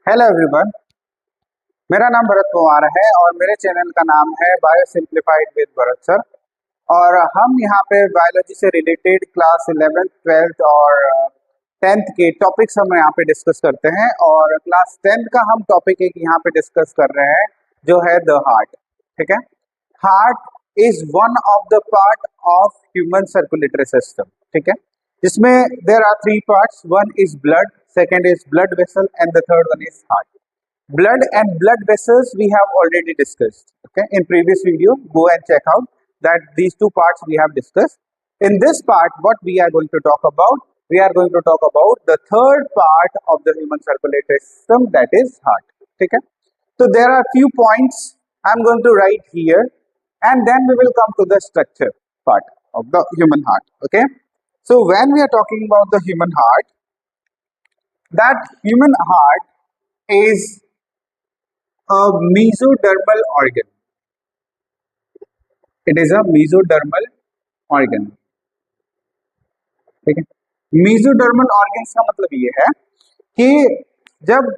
Hello everyone, मेरा नाम भरत कुमार है और मेरे चैनल का नाम है bio simplified with Bharat sir. और हम यहाँ पे बायोलॉजी से रिलेटेड क्लास 11th 12th और 10th के टॉपिक्स हम यहाँ पे डिस्कस करते हैं। और क्लास 10th का हम टॉपिक एक यहाँ पे डिस्कस कर रहे हैं जो है द हार्ट। ठीक है, heart is one of the part of human circulatory system. ठीक है, जिसमें there are three parts, one is blood, second is blood vessel, and the third one is heart. Blood and blood vessels we have already discussed, okay, in previous video. Go and check out that these two parts we have discussed. In this part, what we are going to talk about, we are going to talk about the third part of the human circulatory system, that is heart. Okay, so there are few points I am going to write here, and then we will come to the structure part of the human heart. Okay, so when we are talking about the human heart, that human heart is a mesodermal organ. It is a mesodermal organ. ठीक है, mesodermal organs का मतलब ये है कि जब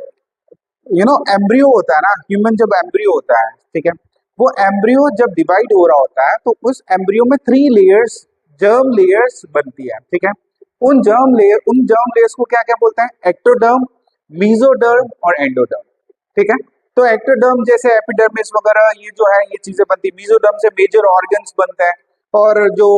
embryo होता है ना, ह्यूमन जब एम्ब्रियो होता है, ठीक है, वो एम्ब्रियो जब डिवाइड हो रहा होता है तो उस एम्ब्रियो में 3 लेयर्स, जर्म लेयर्स बनती है। ठीक है, उन जर्म लेयर्स को क्या क्या बोलते हैं? एक्टोडर्म, मीजोडर्म और एंडोडर्म। ठीक है, तो एक्टोडर्म जैसे एपिडर्मिस वगैरह ये जो है ये चीजें बनती है, मीजोडर्म से मेजर ऑर्गन्स बनते हैं, और जो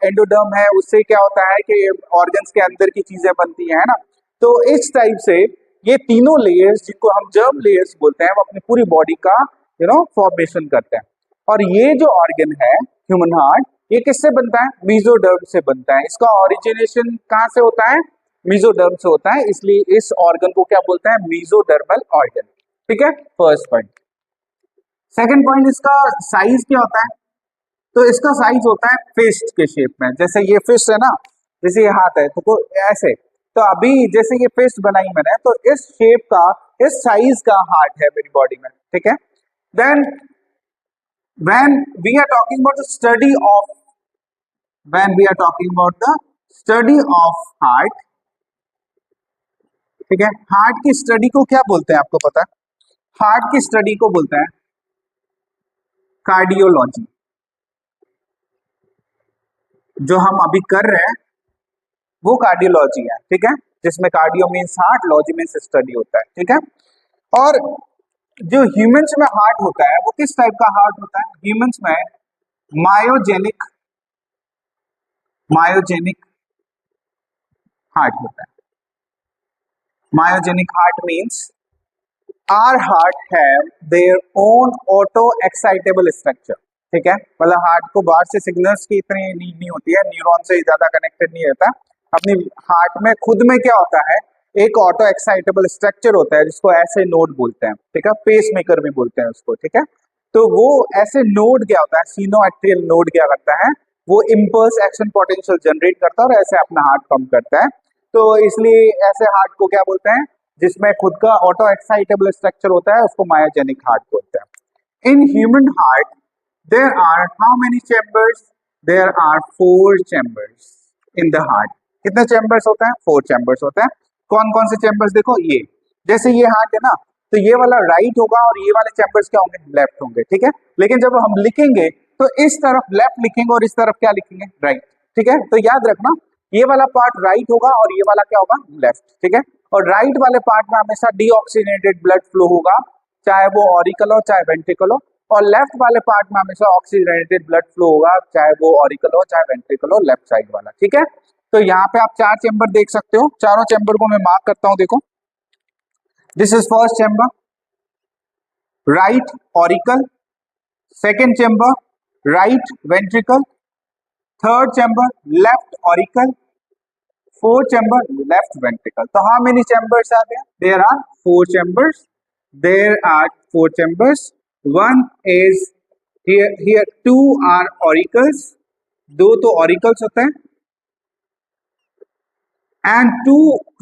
एंडोडर्म है उससे क्या होता है कि ऑर्गन्स के अंदर की चीजें बनती है ना। तो इस टाइप से ये तीनों लेयर्स जिनको हम जर्म लेयर्स बोलते हैं वो अपनी पूरी बॉडी का फॉर्मेशन करते हैं। और ये जो ऑर्गन है ह्यूमन हार्ट, ये किससे बनता है? मेसोडर्म से बनता है। इसका ओरिजिनेशन कहाँ से होता है? मेसोडर्म से होता है, इसलिए इस ऑर्गन को क्या बोलते हैं? Mesodermal organ. ठीक है, फर्स्ट पॉइंट। सेकंड पॉइंट, इसका साइज क्या होता है? तो इसका साइज होता है फिस्ट के शेप में। जैसे ये फिस्ट है ना, जैसे ये हाथ है तो ऐसे, तो अभी जैसे ये फिस्ट बनाई मैंने, तो इस शेप का, इस साइज का हार्ट है मेरी बॉडी में। ठीक है, then when we are talking about the study of heart, ठीक है, हार्ट की स्टडी को क्या बोलते हैं आपको पता है? हार्ट की स्टडी को बोलते हैं कार्डियोलॉजी। जो हम अभी कर रहे हैं वो कार्डियोलॉजी है। ठीक है, जिसमें cardio means heart, logy means study होता है। ठीक है, और जो ह्यूमंस में हार्ट होता है वो किस टाइप का हार्ट होता है? ह्यूमंस में मायोजेनिक हार्ट होता है। Myogenic heart means our heart have their own auto excitable structure. ठीक है, मतलब हार्ट को बाहर से सिग्नल्स की इतनी नीड नहीं होती है, न्यूरॉन से ज्यादा कनेक्टेड नहीं रहता। अपनी हार्ट में खुद में क्या होता है? एक ऑटो एक्साइटेबल स्ट्रक्चर होता है जिसको ऐसे नोड बोलते हैं। ठीक है, पेस मेकर भी बोलते हैं उसको। ठीक है, तो वो ऐसे नोड क्या होता है? सिनोएट्रियल नोड क्या करता है? वो इम्पल्स एक्शन पोटेंशियल जनरेट करता है और ऐसे अपना हार्ट पंप करता है। तो इसलिए ऐसे हार्ट को क्या बोलते हैं? जिसमें खुद का ऑटो एक्साइटेबल स्ट्रक्चर होता है उसको मायोजेनिक हार्ट बोलते हैं। In human heart there are how many chambers? There are 4 chambers in the heart. कितने चैम्बर्स होते हैं? 4 चैम्बर्स होते हैं। कौन कौन से चैम्बर्स? देखो, ये जैसे ये हार्ट है ना, तो ये वाला राइट होगा और ये वाले चैम्बर्स क्या होंगे? लेफ्ट होंगे। ठीक है, लेकिन जब हम लिखेंगे तो इस तरफ लेफ्ट लिखेंगे और इस तरफ क्या लिखेंगे? राइट। ठीक है, तो याद रखना ये वाला पार्ट राइट होगा और ये वाला क्या होगा? लेफ्ट। ठीक है, और राइट वाले पार्ट में हमेशा डीऑक्सीजनेटेड ब्लड फ्लो होगा, चाहे वो ऑरिकल हो चाहे वेंट्रिकल हो, और लेफ्ट वाले पार्ट में हमेशा ऑक्सीजनेटेड ब्लड फ्लो होगा, चाहे वो ऑरिकल हो चाहे वेंट्रिकल हो, लेफ्ट साइड वाला। ठीक है, तो यहाँ पे आप 4 चैम्बर देख सकते हो। चारों चैम्बर को मैं मार्क करता हूं। देखो, this is first chamber, right auricle, second chamber right ventricle, third chamber left auricle, fourth chamber left ventricle. तो how many chambers are there? There are 4 chambers. There are 4 chambers. One is here 2 are auricles, 2 तो auricles होते हैं, and 2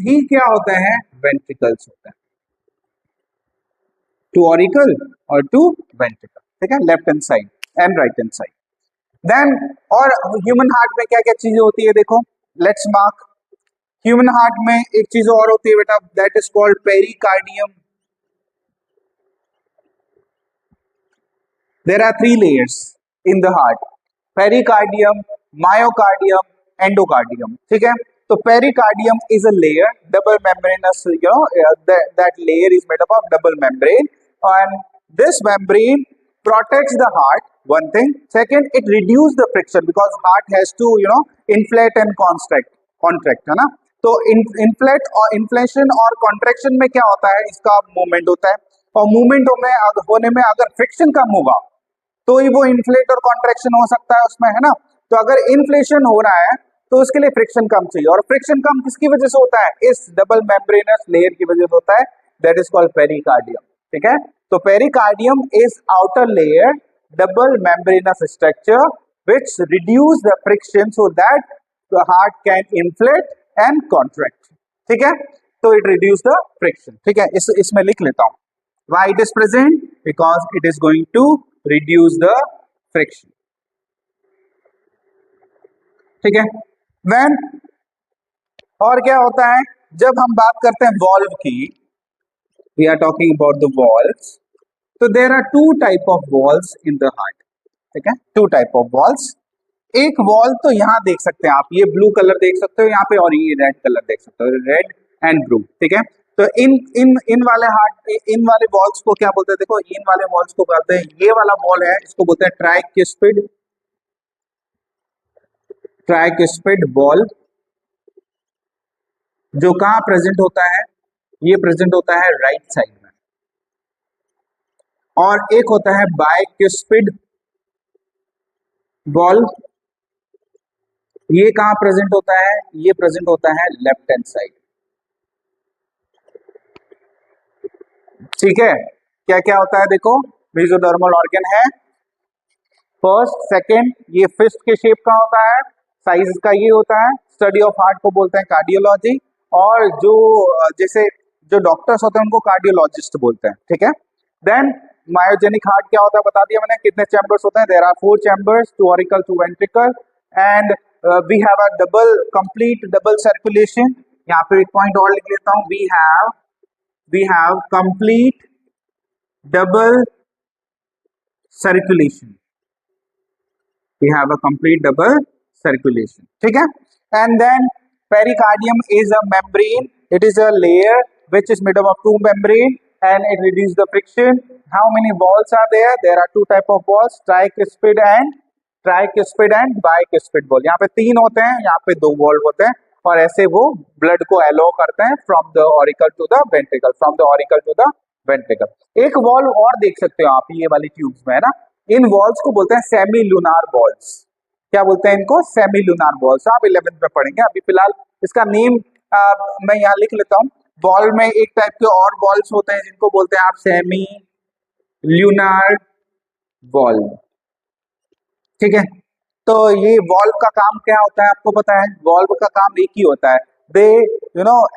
ही क्या होते हैं? Ventricles होते हैं। 2 auricle और 2 वेंट्रिकल। ठीक है, left hand side and right hand side. Then और ह्यूमन हार्ट में क्या क्या चीजें होती है? देखो, लेट्स मार्क। ह्यूमन हार्ट में एक चीज और होती है बेटा, that is called pericardium. There are three layers in the heart: pericardium, myocardium, endocardium. ठीक है, तो pericardium is a layer, double membranous, that layer is made up of double membrane, and this membrane protects the heart. One thing. Second, it reduces the friction because heart has to inflate and contract, है ना. तो inflate और inflation और contraction में क्या होता है, इसका मूवमेंट होता है, और मूवमेंट होने में अगर फ्रिक्शन कम होगा तो ही वो इन्फ्लेट और कॉन्ट्रैक्शन हो सकता है उसमें, है ना. तो अगर इन्फ्लेशन हो रहा है तो उसके लिए फ्रिक्शन कम चाहिए, और फ्रिक्शन कम किसकी वजह से होता है, इस डबल मेम्ब्रेनस लेयर की वजह से होता है. That is called pericardium. ठीक है, तो pericardium is outer layer double membranous structure which reduce the friction so that the heart can inflate and contract. ठीक है, तो इट रिड्यूस द फ्रिक्शन. ठीक है, इसमें लिख लेता हूं. Why it is present? Because it is going to reduce the friction. ठीक है. When और क्या होता है जब हम बात करते हैं valve की, we are talking about the valves. तो there are two type of valves in the heart. ठीक है, two type of valves. एक valve तो यहाँ देख सकते हैं आप, ये ब्लू कलर देख सकते हो यहाँ पे, और ये रेड कलर देख सकते हो, रेड एंड ब्लू. ठीक है, तो इन वाले हार्ट, इन वाले वॉल्स को क्या बोलते हैं, देखो इन वाले वॉल्स को बोलते हैं, ये वाला वॉल है इसको बोलते हैं ट्राइक्युस्पिड वॉल, जो कहां प्रेजेंट होता है, ये प्रेजेंट होता है राइट साइड में. और एक होता है बाइक्युस्पिड वॉल, ये कहां प्रेजेंट होता है, ये प्रेजेंट होता है लेफ्ट हैंड साइड. ठीक है, क्या क्या होता है देखो, मेसोडर्मल ऑर्गन है फर्स्ट, सेकंड, ये फिस्ट के शेप का होता है, साइज का ये होता है. स्टडी ऑफ हार्ट को बोलते हैं कार्डियोलॉजी, और जो जैसे जो डॉक्टर्स होते हैं उनको कार्डियोलॉजिस्ट बोलते हैं. ठीक है. देन मायोजेनिक हार्ट क्या होता है बता दिया मैंने, कितने चैम्बर्स होते हैं, there are 4 chambers, 2 auricle 2 ventricle, and we have a complete double circulation. यहाँ पे एक पॉइंट और लिख लेता हूँ, we have complete double circulation. We have a complete double circulation. ठीक है. And then pericardium is a membrane. It is a layer which is made up of 2 membrane and it reduces the friction. How many walls are there? There are 2 type of walls, tricuspid and bicuspid wall. यहाँ पे 3 होते हैं, यहाँ पे 2 valve होते हैं, और ऐसे वो ब्लड को एलो करते हैं from the auricle to the ventricle, from the auricle to the ventricle. एक वॉल्व और देख सकते हो आप ये वाली ट्यूब्स में, है ना. इन वॉल्व्स को बोलते हैं सेमी लूनार वॉल्व्स. क्या बोलते हैं इनको, सेमी लूनार वॉल्व्स. आप 11th में पढ़ेंगे, अभी फिलहाल इसका नेम मैं यहाँ लिख लेता हूँ. वॉल्व में एक टाइप के और वॉल्व्स होते हैं जिनको बोलते हैं आप सेमी लूनार वॉल्व. ठीक है, तो ये वॉल्व का काम क्या होता है आपको पता है, वॉल्व का काम एक ही होता है, they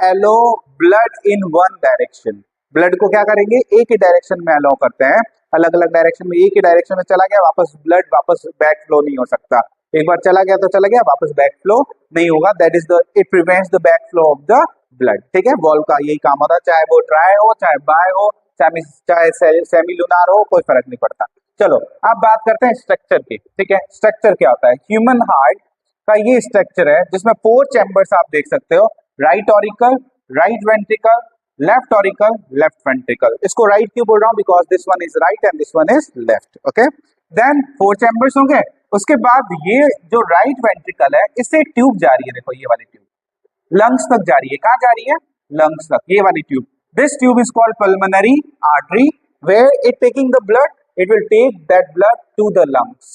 allow blood in one direction. Blood को क्या करेंगे, एक ही डायरेक्शन में अलाउ करते हैं, अलग अलग डायरेक्शन में, एक ही डायरेक्शन में चला गया वापस ब्लड वापस बैक फ्लो नहीं हो सकता. एक बार चला गया तो चला गया, वापस बैक फ्लो नहीं होगा. That is the it prevents the back flow of the blood. ठीक है, वॉल्व का यही काम होता है, चाहे वो ट्राई हो, चाहे बाय हो, चाहे सेमी लूनार हो, कोई फर्क नहीं पड़ता. चलो अब बात करते हैं स्ट्रक्चर की. ठीक है, स्ट्रक्चर क्या होता है, ह्यूमन हार्ट का ये स्ट्रक्चर है जिसमें 4 चैम्बर्स आप देख सकते हो, right auricle, right ventricle, left auricle, left ventricle. इसको राइट क्यों बोल रहा हूँ, because this one is right and this one is left. Okay, then 4 chambers होंगे. उसके बाद ये जो राइट वेंट्रिकल है, इससे एक ट्यूब जा रही है, देखो ये वाली ट्यूब लंग्स तक जा रही है. कहाँ जा रही है, लंग्स तक, ये वाली tube. This tube is called pulmonary artery, where it taking the blood, it will take that blood to the lungs.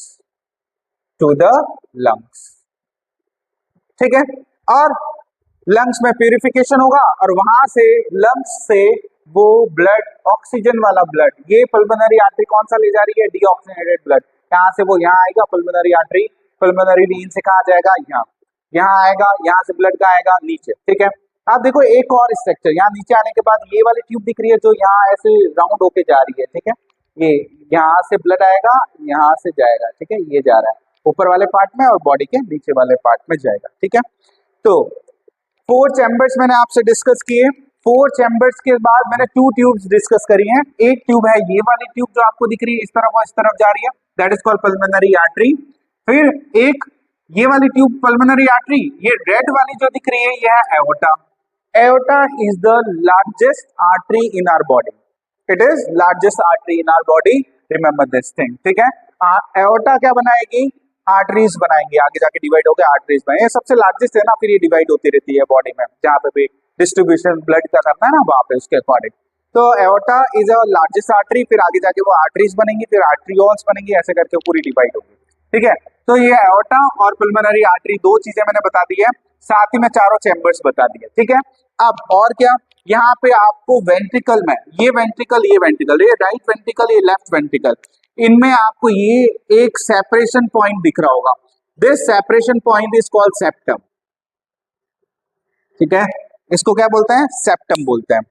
ठीक है, और लंग्स में प्यूरिफिकेशन होगा, और वहां से लंग्स से वो ब्लड, ऑक्सीजन वाला ब्लड, ये पल्मोनरी आर्टरी कौन सा ले जा रही है, डीऑक्सीजनेटेड ब्लड. यहाँ से वो यहाँ आएगा, पल्मोनरी आर्टरी, पल्मोनरी वेन से कहा जाएगा, यहाँ आएगा, यहाँ से ब्लड का आएगा नीचे. ठीक है, आप देखो एक और स्ट्रक्चर, यहाँ नीचे आने के बाद ये वाली ट्यूब दिख रही है जो यहाँ ऐसे राउंड होके जा रही है. ठीक है, ये यहाँ से ब्लड आएगा, यहाँ से जाएगा. ठीक है, ये जा रहा है ऊपर वाले पार्ट में और बॉडी के नीचे वाले पार्ट में जाएगा. ठीक है, तो 4 चैम्बर्स मैंने आपसे डिस्कस किए. 4 चैम्बर्स के बाद मैंने 2 ट्यूब्स डिस्कस करी हैं। एक ट्यूब है ये वाली ट्यूब जो आपको दिख रही है इस तरफ और इस तरफ जा रही है, that is called pulmonary artery. फिर एक ये वाली ट्यूब पल्मोनरी आर्टरी, ये रेड वाली जो दिख रही है ये है aorta. Aorta is the largest artery in our body, it is largest artery in our body, remember this thing, ठीक है। एओर्टा क्या बनाएगी, आर्टरीज बनाएंगे, आगे जाके डिवाइड होकर आर्टरीज बनाएंगे। ये सबसे लार्जेस्ट है ना, फिर ये डिवाइड होती रहती है बॉडी में, जहाँ पे भी डिस्ट्रीब्यूशन ब्लड का करना है ना वहां पे उसके अकॉर्डिंग। तो aorta is a largest artery, फिर आगे जाके वो आर्टरीज बनेंगी, फिर आर्टरियोल्स बनेंगी, ऐसे करके पूरी डिवाइड होगी, ठीक है। तो ये एओर्टा और पल्मोनरी आर्टरी दो चीजें मैंने बता दी है, साथ ही में चारों चैम्बर्स बता दिए, ठीक है। अब और क्या, यहाँ पे आपको वेंट्रिकल में ये वेंट्रिकल, ये वेंट्रिकल, ये राइट वेंट्रिकल, ये लेफ्ट वेंट्रिकल, इनमें आपको ये एक सेपरेशन पॉइंट दिख रहा होगा, this separation point is called septum, ठीक है। इसको क्या बोलते हैं, सेप्टम बोलते हैं।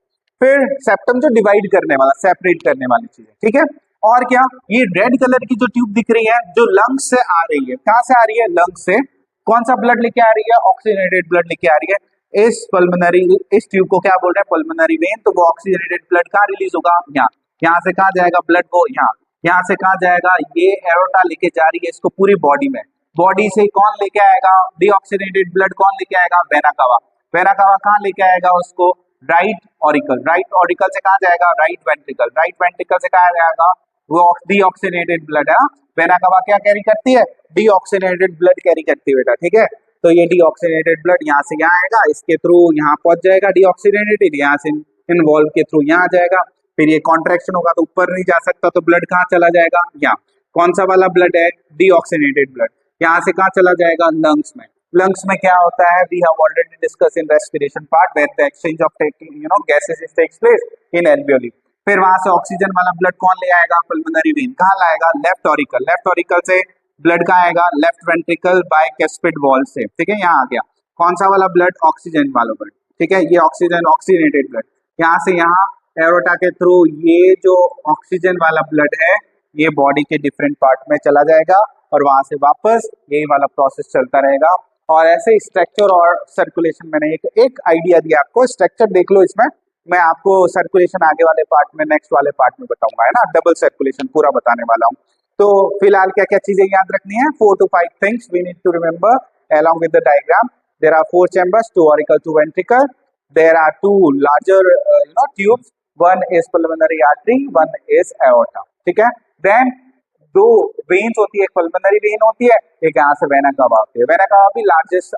फिर सेप्टम जो डिवाइड करने वाला, सेपरेट करने वाली चीज है, ठीक है। और क्या, ये रेड कलर की जो ट्यूब दिख रही है जो लंग्स से आ रही है, कहां से आ रही है, लंग्स से। कौन सा ब्लड लेके आ रही है, ऑक्सीजनेटेड ब्लड लेके आ रही है। इस पल्मोनरी, इस ट्यूब को क्या बोल रहे हैं, पल्मोनरी वेन। तो वो ऑक्सीजनेटेड ब्लड कहाँ रिलीज होगा, यहाँ। यहाँ से कहाँ जाएगा ब्लड को, यहाँ। यहाँ से कहाँ जाएगा, ये एरोटा लेके जा रही है इसको पूरी बॉडी में। बॉडी से कौन लेके आएगा डीऑक्सीजनेटेड ब्लड, कौन लेके आएगा, वेना कावा। वेना कावा कहाँ लेके आएगा उसको, राइट ऑरिकल। राइट ऑरिकल से कहाँ जाएगा, राइट वेंट्रिकल। राइट वेंट्रिकल से कहाँ जाएगा, वो डीऑक्सीजनेटेड ब्लड है। वेना कावा क्या कैरी करती है, डीऑक्सीजनेटेड ब्लड कैरी करती है बेटा, ठीक है। तो ये डीऑक्सीजनेटेड ब्लड यहाँ से यहाँ आएगा, इसके थ्रू यहाँ पहुंच जाएगा डीऑक्सीजनेटेड, यहाँ से इन्वॉल्व के थ्रू यहाँ आ जाएगा। फिर ये कॉन्ट्रैक्शन होगा तो ऊपर नहीं जा सकता, तो ब्लड कहाँ चला जाएगा, यहाँ। कौन सा वाला ब्लड है, डीऑक्सीजनेटेड ब्लड। यहाँ से कहाँ चला जाएगा, लंग्स में। लंग्स में क्या होता है, we have already discuss in respiration part where the exchange of gases takes place in alveoli. फिर वहां से ऑक्सीजन वाला ब्लड कौन ले आएगा, पल्मोनरी वेन। कहाँ लाएगा, लेफ्ट ऑरिकल। लेफ्ट ऑरिकल से ब्लड कहाँ आएगा, लेफ्ट वेंट्रिकल बाइकैस्पिड वॉल से, ठीक है। यहाँ आ गया कौन सा वाला ब्लड, ऑक्सीजन वाला ब्लड, ठीक है। ये ऑक्सीजन ऑक्सीजनेटेड ब्लड, यहाँ से यहाँ एरोटा के थ्रू ये जो ऑक्सीजन वाला ब्लड है ये बॉडी के डिफरेंट पार्ट में चला जाएगा और वहां से वापस यही वाला प्रोसेस चलता रहेगा। और ऐसे स्ट्रक्चर और सर्कुलेशन, मैंने एक आइडिया दिया आपको, स्ट्रक्चर देख लो इसमें। मैं आपको सर्कुलेशन आगे वाले पार्ट में, नेक्स्ट वाले पार्ट में बताऊंगा, है ना, डबल सर्कुलेशन पूरा बताने वाला हूँ। तो फिलहाल क्या क्या चीजें याद रखनी है, 4 to 5 things we need to remember along with the diagram. There are 4 chambers, 2 auricle, 2 ventricle. There are 2 larger tubes. One is pulmonary artery, one is aorta, ठीक है। Then 2 veins होती है, एक pulmonary vein होती है, एक यहाँ से वेना कावा होती है। वेना कावा भी लार्जेस्ट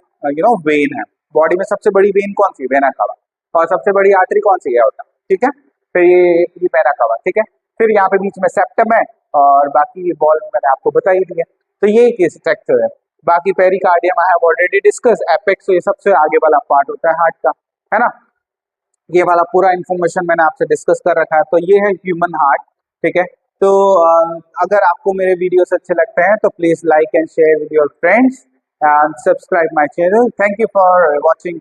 वेन है बॉडी में। सबसे बड़ी वेन कौन सी, वेना कावा। और सबसे बड़ी आर्टरी कौन सी है, एओर्टा, ठीक है। फिर ये वेना कावा, ठीक है। फिर यहाँ पे बीच में सेप्टम है और बाकी ये बॉल मैंने आपको बता ही दिया। तो ये एक स्ट्रक्चर है। बाकी pericardium I have already discuss, apex ये सबसे आगे वाला पार्ट होता है हार्ट का, है ना। ये वाला पूरा इंफॉर्मेशन मैंने आपसे डिस्कस कर रखा है। तो ये है ह्यूमन हार्ट, ठीक है। तो अगर आपको मेरे वीडियोस अच्छे लगते हैं तो please like and share with your friends and subscribe my channel. Thank you for watching.